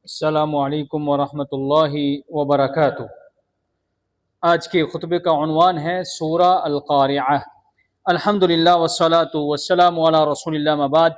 السلام علیکم ورحمۃ اللہ وبرکاتہ۔ آج کے خطبے کا عنوان ہے سورہ القارعہ۔ الحمدللہ والصلاۃ والسلام علی رسول اللہ، ما بعد۔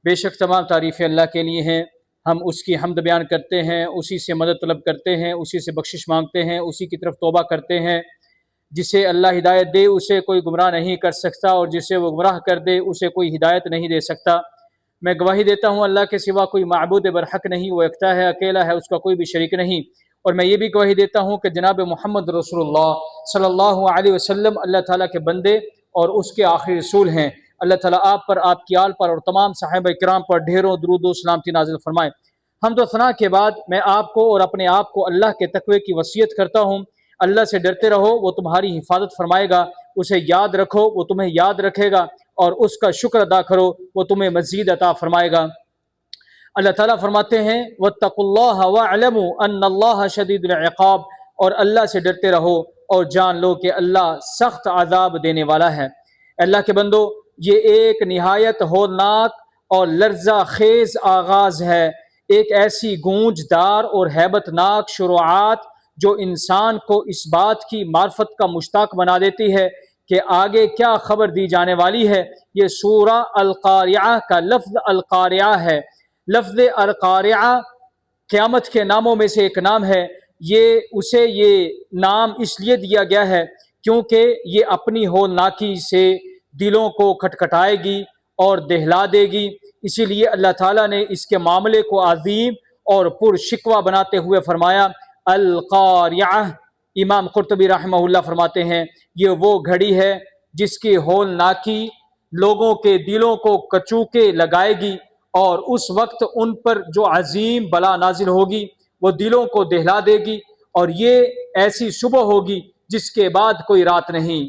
بے شک تمام تعریفیں اللہ کے لیے ہیں، ہم اس کی حمد بیان کرتے ہیں، اسی سے مدد طلب کرتے ہیں، اسی سے بخشش مانگتے ہیں، اسی کی طرف توبہ کرتے ہیں۔ جسے اللہ ہدایت دے اسے کوئی گمراہ نہیں کر سکتا، اور جسے وہ گمراہ کر دے اسے کوئی ہدایت نہیں دے سکتا۔ میں گواہی دیتا ہوں اللہ کے سوا کوئی معبود برحق نہیں، وہ یکتا ہے، اکیلا ہے، اس کا کوئی بھی شریک نہیں۔ اور میں یہ بھی گواہی دیتا ہوں کہ جناب محمد رسول اللہ صلی اللہ علیہ وسلم اللہ تعالیٰ کے بندے اور اس کے آخری رسول ہیں۔ اللہ تعالیٰ آپ پر، آپ کی آل پر اور تمام صحابہ کرام پر ڈھیروں درود و سلامتی نازل فرمائے۔ حمد و ثنا کے بعد میں آپ کو اور اپنے آپ کو اللہ کے تقوی کی وصیت کرتا ہوں۔ اللہ سے ڈرتے رہو، وہ تمہاری حفاظت فرمائے گا۔ اسے یاد رکھو، وہ تمہیں یاد رکھے گا، اور اس کا شکر ادا کرو، وہ تمہیں مزید عطا فرمائے گا۔ اللہ تعالیٰ فرماتے ہیں واتقوا اللہ واعلموا ان اللہ شدید العقاب، اور اللہ سے ڈرتے رہو اور جان لو کہ اللہ سخت عذاب دینے والا ہے۔ اللہ کے بندو، یہ ایک نہایت ہولناک اور لرزہ خیز آغاز ہے، ایک ایسی گونج دار اور ہیبت ناک شروعات جو انسان کو اس بات کی معرفت کا مشتاق بنا دیتی ہے کہ آگے کیا خبر دی جانے والی ہے۔ یہ سورہ القارعہ کا لفظ القارعہ ہے۔ لفظ القارعہ قیامت کے ناموں میں سے ایک نام ہے۔ اسے یہ نام اس لیے دیا گیا ہے کیونکہ یہ اپنی ہولناکی سے دلوں کو کھٹکھٹائے گی اور دہلا دے گی۔ اسی لیے اللہ تعالیٰ نے اس کے معاملے کو عظیم اور پرشکوہ بناتے ہوئے فرمایا القارعہ۔ امام قرطبی رحمہ اللہ فرماتے ہیں یہ وہ گھڑی ہے جس کی ہولناکی لوگوں کے دلوں کو کچوکے لگائے گی، اور اس وقت ان پر جو عظیم بلا نازل ہوگی وہ دلوں کو دہلا دے گی، اور یہ ایسی صبح ہوگی جس کے بعد کوئی رات نہیں۔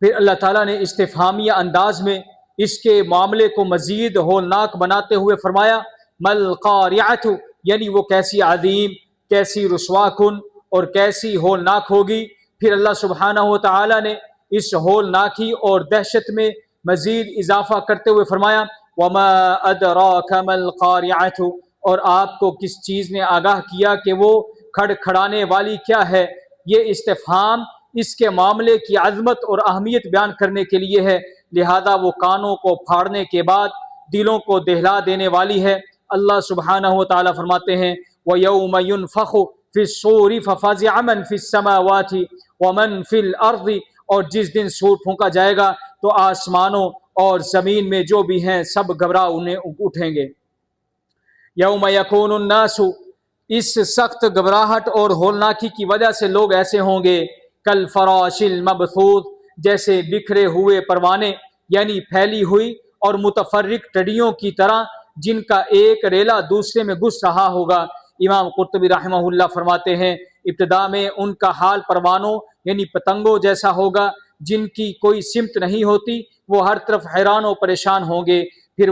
پھر اللہ تعالیٰ نے استفہامیہ انداز میں اس کے معاملے کو مزید ہولناک بناتے ہوئے فرمایا مل قارعۃ، یعنی وہ کیسی عظیم، کیسی رسوا کن اور کیسی ہولناک ہوگی۔ پھر اللہ سبحانہ و تعالیٰ نے اس ہولناکی اور دہشت میں مزید اضافہ کرتے ہوئے فرمایا وما ادراک ما القارعۃ، اور آپ کو کس چیز نے آگاہ کیا کہ وہ کھڑکھڑانے والی کیا ہے۔ یہ استفہام اس کے معاملے کی عظمت اور اہمیت بیان کرنے کے لیے ہے، لہذا وہ کانوں کو پھاڑنے کے بعد دلوں کو دہلا دینے والی ہے۔ اللہ سبحانہ و تعالیٰ فرماتے ہیں وَيَوْمَ يُنْفَخُ فِي الصُّورِ فَفَزِعَ مَنْ فِي السَّمَاوَاتِ وَمَنْ فِي الْأَرْضِ، اور جس دن سور پھونکا جائے گا تو آسمانوں اور زمین میں جو بھی ہیں سب گھبرا اٹھیں گے۔ یوم یکون الناس، اس سخت گھبراہٹ اور ہولناکی کی وجہ سے لوگ ایسے ہوں گے کالفراش المبثوث، جیسے بکھرے ہوئے پروانے، یعنی پھیلی ہوئی اور متفرق ٹڈیوں کی طرح جن کا ایک ریلا دوسرے میں گھس رہا ہوگا۔ امام قرطبی رحمہ اللہ فرماتے ہیں ابتدا میں ان کا حال پروانوں یعنی پتنگوں جیسا ہوگا جن کی کوئی سمت نہیں ہوتی، وہ ہر طرف حیران و پریشان ہوں گے۔ پھر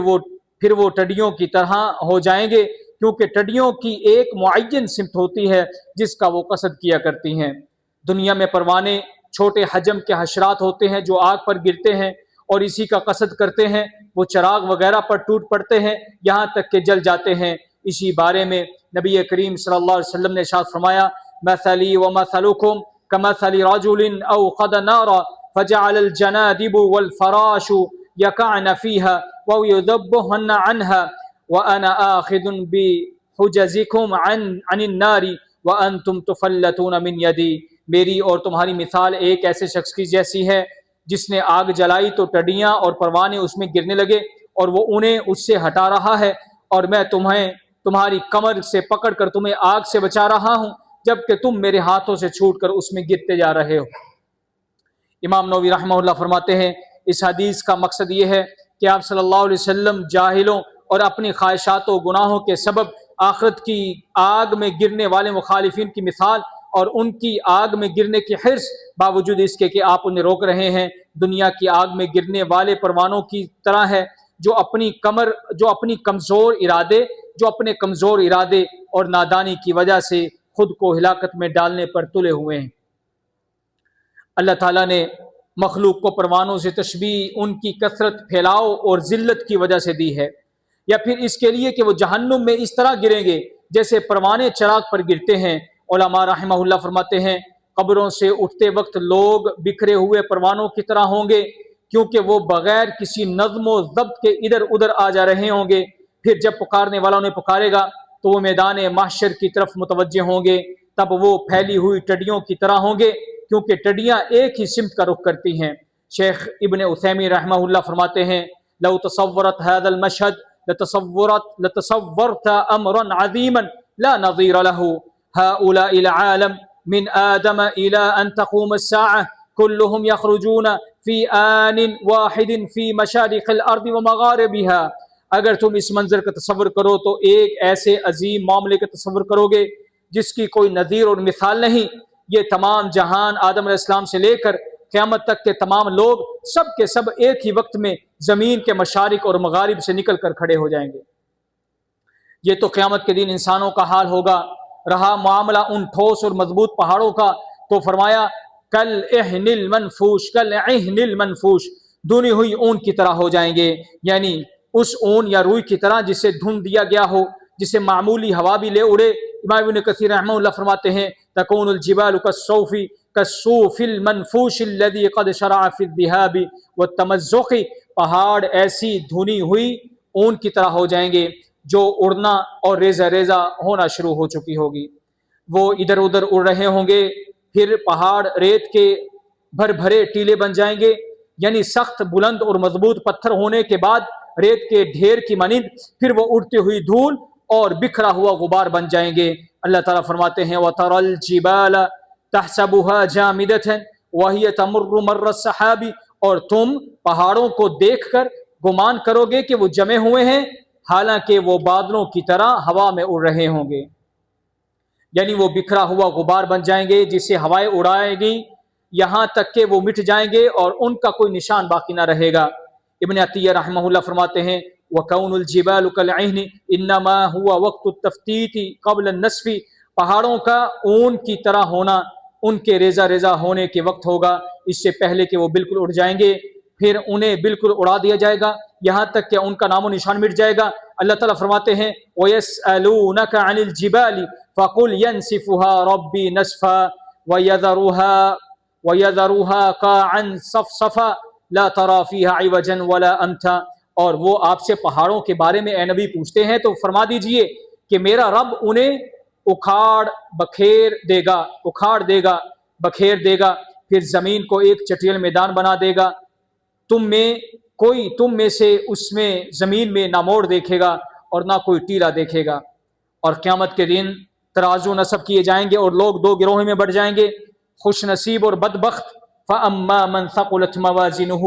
وہ ٹڈیوں کی طرح ہو جائیں گے، کیونکہ ٹڈیوں کی ایک معین سمت ہوتی ہے جس کا وہ قصد کیا کرتی ہیں۔ دنیا میں پروانے چھوٹے حجم کے حشرات ہوتے ہیں جو آگ پر گرتے ہیں اور اسی کا قصد کرتے ہیں، وہ چراغ وغیرہ پر ٹوٹ پڑتے ہیں یہاں تک کہ جل جاتے ہیں۔ اسی بارے میں نبی کریم صلی اللہ علیہ وسلم نے ارشاد فرمایا مثلی ومثلکم کمثل رجل اوقد نارا فجعل الجنادب والفراش يقعن فيها ويذبهن عنها وانا آخذ بحجزكم عن النار وانتم تفلتون من يدي۔ میری اور تمہاری مثال ایک ایسے شخص کی جیسی ہے جس نے آگ جلائی تو ٹڈیاں اور پروانے اس میں گرنے لگے اور وہ انہیں اس سے ہٹا رہا ہے، اور میں تمہاری کمر سے پکڑ کر تمہیں آگ سے بچا رہا ہوں جبکہ تم میرے ہاتھوں سے چھوٹ کر اس میں گرتے جا رہے ہو۔ امام نووی رحمہ اللہ فرماتے ہیں اس حدیث کا مقصد یہ ہے کہ آپ صلی اللہ علیہ وسلم جاہلوں اور اپنی خواہشات و گناہوں کے سبب آخرت کی آگ میں گرنے والے مخالفین کی مثال اور ان کی آگ میں گرنے کی حرص، باوجود اس کے کہ آپ انہیں روک رہے ہیں، دنیا کی آگ میں گرنے والے پروانوں کی طرح ہے جو اپنے کمزور ارادے اور نادانی کی وجہ سے خود کو ہلاکت میں ڈالنے پر تلے ہوئے ہیں۔ اللہ تعالیٰ نے مخلوق کو پروانوں سے تشبیہ ان کی کثرت، پھیلاؤ اور ذلت کی وجہ سے دی ہے، یا پھر اس کے لیے کہ وہ جہنم میں اس طرح گریں گے جیسے پروانے چراغ پر گرتے ہیں۔ علماء رحمہ اللہ فرماتے ہیں قبروں سے اٹھتے وقت لوگ بکھرے ہوئے پروانوں کی طرح ہوں گے، کیونکہ وہ بغیر کسی نظم و ضبط کے ادھر ادھر آ جا رہے ہوں گے۔ پھر جب پکارنے والا انہیں پکارے گا تو وہ میدان محشر کی طرف متوجہ ہوں گے، تب وہ پھیلی ہوئی ٹڈیوں کی طرح ہوں گے، کیونکہ ٹڈیاں ایک ہی سمت کا رخ کرتی ہیں۔ شیخ ابن عثیمین رحمہ اللہ فرماتے ہیں لو تصورت هذا المشهد لتصورت امرا عظیما لا نظیر له هؤلاء العالم من آدم الى ان تقوم الساعة كلهم يخرجون في آن واحد في مشارق الارض ومغاربها۔ اگر تم اس منظر کا تصور کرو تو ایک ایسے عظیم معاملے کا تصور کرو گے جس کی کوئی نظیر اور مثال نہیں۔ یہ تمام جہان آدم علیہ السلام سے لے کر قیامت تک کے تمام لوگ سب کے سب ایک ہی وقت میں زمین کے مشارق اور مغارب سے نکل کر کھڑے ہو جائیں گے۔ یہ تو قیامت کے دن انسانوں کا حال ہوگا۔ رہا معاملہ ان ٹھوس اور مضبوط پہاڑوں کا تو فرمایا کل اہن المنفوش، کل اہن المنفوش، دھنی ہوئی اون کی طرح ہو جائیں گے، یعنی اس اون یا روئی کی طرح جسے دھن دیا گیا ہو، جسے معمولی ہوا بھی لے اڑے۔ امام ابن کثیر رحمہ اللہ فرماتے ہیں تکون الجبال کالصوف المنفوش الذي قد شرع في الذهاب والتمزق، پہاڑ ایسی دھنی ہوئی اون کی طرح ہو جائیں گے جو اڑنا اور ریزہ ریزہ ہونا شروع ہو چکی ہوگی۔ وہ ادھر ادھر اڑ رہے ہوں گے، پھر پہاڑ ریت کے بھر بھرے ٹیلے بن جائیں گے، یعنی سخت بلند اور مضبوط پتھر ہونے کے بعد ریت کے ڈھیر کی مانند، پھر وہ اڑتی ہوئی دھول اور بکھرا ہوا غبار بن جائیں گے۔ اللہ تعالیٰ فرماتے ہیں وَتَرَى الْجِبَالَ تَحْسَبُهَا جَامِدَةً وَهِيَ تَمُرُّ مَرَّ السَّحَابِ، اور تم پہاڑوں کو دیکھ کر گمان کرو گے کہ وہ جمے ہوئے ہیں، حالانکہ وہ بادلوں کی طرح ہوا میں اڑ رہے ہوں گے، یعنی وہ بکھرا ہوا غبار بن جائیں گے جسے ہوائیں اڑائیں گی یہاں تک کہ وہ مٹ جائیں گے اور ان کا کوئی نشان باقی نہ رہے گا۔ ابن عطیہ رحمہ اللہ فرماتے ہیں وَكَوْنُ الْجِبَالُ كَالْعِهْنِ إِنَّمَا هُوَ وَقْتُ التَّفْتِيتِ قَبْلَ النَّسْفِ، پہاڑوں کا اون کی طرح ہونا ان کے ریزہ ریزہ ہونے کے وقت ہوگا، اس سے پہلے کہ وہ بالکل اڑ جائیں گے، پھر انہیں بالکل اڑا دیا جائے گا یہاں تک کہ ان کا نام و نشان مٹ جائے گا۔ اللہ تعالیٰ فرماتے ہیں وَيَسْأَلُونَكَ عَنِ الْجِبَالِ فَقُلْ يَنْسِفُهَا رَبِّي نَسْفًا وَيَذَرُهَا قَاعًا صَفْصَفًا لَا تَرَى فِيهَا عِوَجًا وَلَا أَمْتًا۔ اور وہ آپ سے پہاڑوں کے بارے میں اے نبی پوچھتے ہیں تو فرما دیجئے کہ میرا رب انہیں اکھاڑ بکھیر دے گا، پھر زمین کو ایک چٹیل میدان بنا دے گا، تم میں سے اس میں زمین میں نہ موڑ دیکھے گا اور نہ کوئی ٹیلا دیکھے گا۔ اور قیامت کے دن ترازو نصب کیے جائیں گے اور لوگ دو گروہوں میں بڑھ جائیں گے، خوش نصیب اور بدبخت۔ فَأَمَّا مَنْ ثَقُلَتْ مَوَازِينُهُ،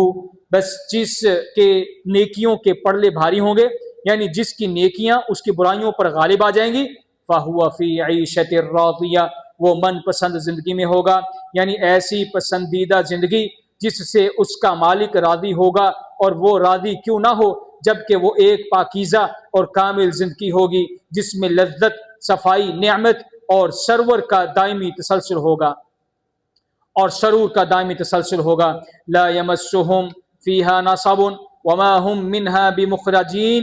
بس جس کے نیکیوں کے پڑلے بھاری ہوں گے، یعنی جس کی نیکیاں اس کی برائیوں پر غالب آ جائیں گی، فَهُوَ فِي عِيشَةٍ رَاضِيَةٍ، وہ من پسند زندگی میں ہوگا، یعنی ایسی پسندیدہ زندگی جس سے اس کا مالک راضی ہوگا، اور وہ راضی کیوں نہ ہو جبکہ وہ ایک پاکیزہ اور کامل زندگی ہوگی جس میں لذت، صفائی، نعمت اور سرور کا دائمی تسلسل ہوگا۔ لا يمسهم فيها نصب وما هم منها بمخرجين،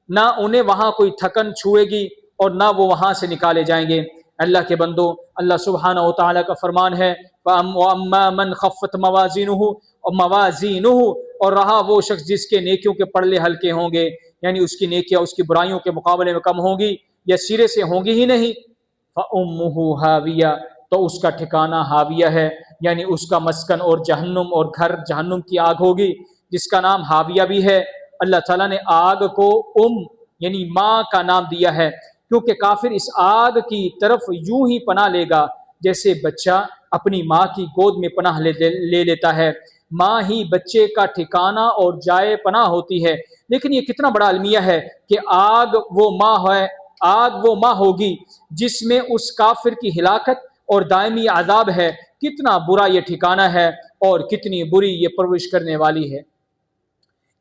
نہ انہیں وہاں کوئی تھکن چھوئے گی اور نہ وہ وہاں سے نکالے جائیں گے۔ اللہ کے بندو، اللہ سبحانہ و تعالیٰ کا فرمان ہے وَأَمَّا مَنْ خَفَّتْ مَوَازِينُهُ، اور رہا وہ شخص جس کے نیکیوں کے پڑلے ہلکے ہوں گے، یعنی اس کی نیکیاں اس کی برائیوں کے مقابلے میں کم ہوں گی یا سرے سے ہوں گی ہی نہیں، فَأُمُّهُ هَاوِيَةٌ، تو اس کا ٹھکانہ ہاویہ ہے، یعنی اس کا مسکن اور جہنم اور گھر جہنم کی آگ ہوگی، جس کا نام ہاویہ بھی ہے۔ اللہ تعالیٰ نے آگ کو یعنی ماں کا نام دیا ہے، کیونکہ کافر اس آگ کی طرف یوں ہی پناہ لے گا جیسے بچہ اپنی ماں کی گود میں پناہ لے لیتا ہے۔ ماں ہی بچے کا ٹھکانہ اور جائے پناہ ہوتی ہے، لیکن یہ کتنا بڑا المیہ ہے کہ آگ وہ ماں ہوگی جس میں اس کافر کی ہلاکت اور دائمی عذاب ہے۔ کتنا برا یہ ٹھکانہ ہے اور کتنی بری یہ پرورش کرنے والی ہے۔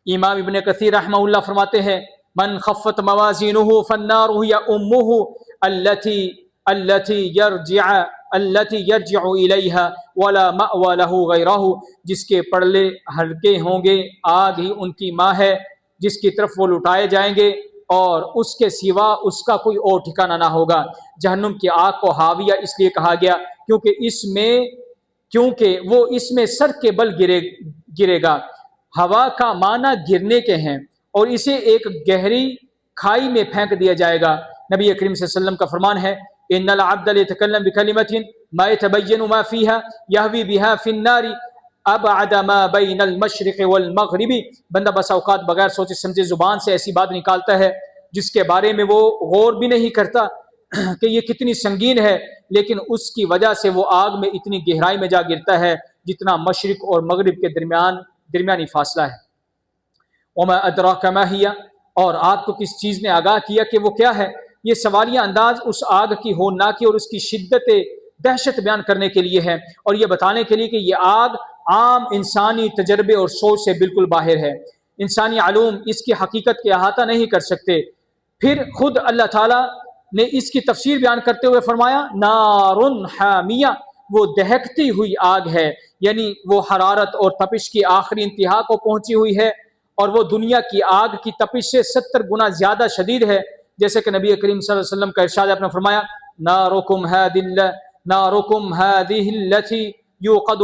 امام ابن کثیر رحمہ اللہ فرماتے ہیں من خفت موازینہ فالنار ہی امہ التي يرجع الیہا ولا مأوى له غیرہ، جس کے پڑلے ہلکے ہوں گے آگ ہی ان کی ماں ہے جس کی طرف وہ لٹائے جائیں گے اور اس کے سوا اس کا کوئی اور ٹھکانہ نہ ہوگا۔ جہنم کی آگ کو حاویہ اس لیے کہا گیا کیونکہ وہ اس میں سر کے بل گرے گا۔ ہوا کا معنی گرنے کے ہیں، اور اسے ایک گہری کھائی میں پھینک دیا جائے گا۔ نبی کریم صلی اللہ علیہ وسلم کا فرمان ہے ان العبد يتكلم بكلمة ما يتبين ما فيها يهوي بها في النار ابعد ما بين المشرق والمغرب۔ بندہ بس اوقات بغیر سوچے سمجھے زبان سے ایسی بات نکالتا ہے جس کے بارے میں وہ غور بھی نہیں کرتا کہ یہ کتنی سنگین ہے، لیکن اس کی وجہ سے وہ آگ میں اتنی گہرائی میں جا گرتا ہے جتنا مشرق اور مغرب کے درمیانی فاصلہ ہے۔ وما ادراک ما ہی، اور آپ کو کس چیز نے آگاہ کیا کہ وہ کیا ہے؟ یہ سوالیہ انداز اس آگ کی ہولناکی اور اس کی شدت دہشت بیان کرنے کے لیے ہے، اور یہ بتانے کے لیے کہ یہ آگ عام انسانی تجربے اور سوچ سے بالکل باہر ہے۔ انسانی علوم اس کی حقیقت کے احاطہ نہیں کر سکتے۔ پھر خود اللہ تعالیٰ نے اس کی تفسیر بیان کرتے ہوئے فرمایا نار حامیہ، وہ دہکتی ہوئی آگ ہے، یعنی وہ حرارت اور تپش کی آخری انتہا کو پہنچی ہوئی ہے، اور وہ دنیا کی آگ کی تپش سے 70 گنا زیادہ شدید ہے، جیسے کہ نبی کریم صلی اللہ علیہ وسلم کا ارشاد ہے، فرمایا نارکم هذه التي يوقد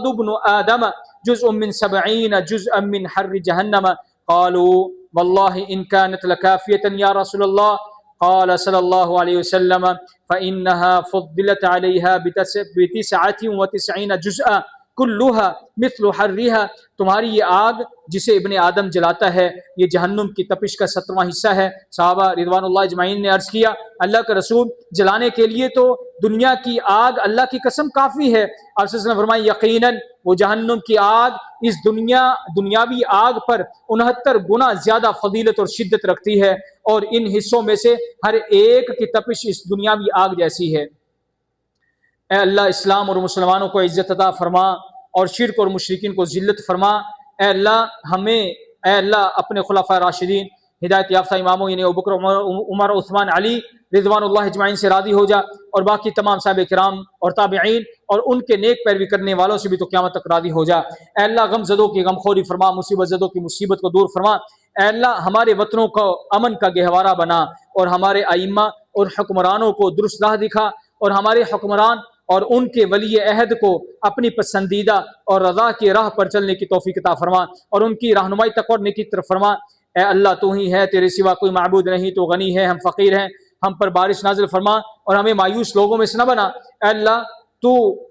ابن آدم جزء من 70 جزءا من حر جهنم قالوا والله إن كانت لكافية يا رسول الله قال صلى الله عليه وسلم فإنها فضلت عليها ب99 جزءا کلھا مثل حرھا، تمہاری یہ آگ جسے ابن آدم جلاتا ہے یہ جہنم کی تپش کا 70واں حصہ ہے۔ صحابہ رضوان اللہ اجمعین نے عرض کیا اللہ کا رسول، جلانے کے لیے تو دنیا کی آگ اللہ کی قسم کافی ہے۔ آپ صلی اللہ علیہ وسلم فرمائے یقیناً وہ جہنم کی آگ اس دنیاوی آگ پر 69 گنا زیادہ فضیلت اور شدت رکھتی ہے، اور ان حصوں میں سے ہر ایک کی تپش اس دنیاوی آگ جیسی ہے۔ اے اللہ اسلام اور مسلمانوں کو عزت عطا فرما اور شرک اور مشرکین کو ذلت فرما۔ اے اللہ اپنے خلفاء راشدین ہدایت یافتہ اماموں یعنی ابوبکر عمر عثمان علی رضوان اللہ اجمعین سے راضی ہو جا، اور باقی تمام صحابہ کرام اور تابعین اور ان کے نیک پیروی کرنے والوں سے بھی تو قیامت تک راضی ہو جا۔ اے اللہ غم زدوں کی غمخوری فرما، مصیبت زدوں کی مصیبت کو دور فرما۔ اے اللہ ہمارے وطنوں کو امن کا گہوارہ بنا، اور ہمارے ائمہ اور حکمرانوں کو درست راہ دکھا، اور ہمارے حکمران اور ان کے ولی عہد کو اپنی پسندیدہ اور رضا کی راہ پر چلنے کی توفیق عطا فرما، اور ان کی رہنمائی تقویٰ اور نیکی کی طرف فرما۔ اے اللہ تو ہی ہے، تیرے سوا کوئی معبود نہیں، تو غنی ہے، ہم فقیر ہیں، ہم پر بارش نازل فرما اور ہمیں مایوس لوگوں میں سے نہ بنا۔ اے اللہ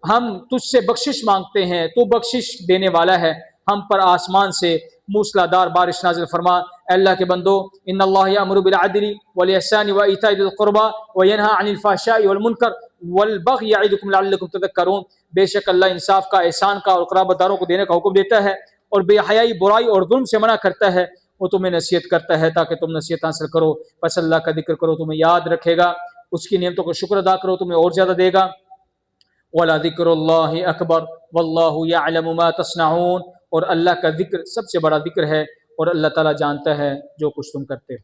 ہم تجھ سے بخشش مانگتے ہیں، تو بخشش دینے والا ہے، ہم پر آسمان سے موسلادھار بارش نازل فرما۔ اے اللہ کے بندو، ان اللہ یأمر بالعدل والاحسان وایتاء ذی القربى وینہی عن الفحشاء والمنکر والبغی یعظکم لعلکم تذکرون۔ بے شک اللہ انصاف کا، احسان کا اور قرابت داروں کو دینے کا حکم دیتا ہے، اور بے حیائی، برائی اور ظلم سے منع کرتا ہے۔ وہ تمہیں نصیحت کرتا ہے تاکہ تم نصیحت حاصل کرو۔ پس اللہ کا ذکر کرو، تمہیں یاد رکھے گا، اس کی نعمتوں کو شکر ادا کرو، تمہیں اور زیادہ دے گا۔ وَلَذِكْرُ اللَّهِ أَكْبَرُ وَاللَّهُ يَعْلَمُ مَا تَصْنَعُونَ، اور اللہ کا ذکر سب سے بڑا ذکر ہے، اور اللہ تعالیٰ جانتا ہے جو کچھ تم کرتے ہو۔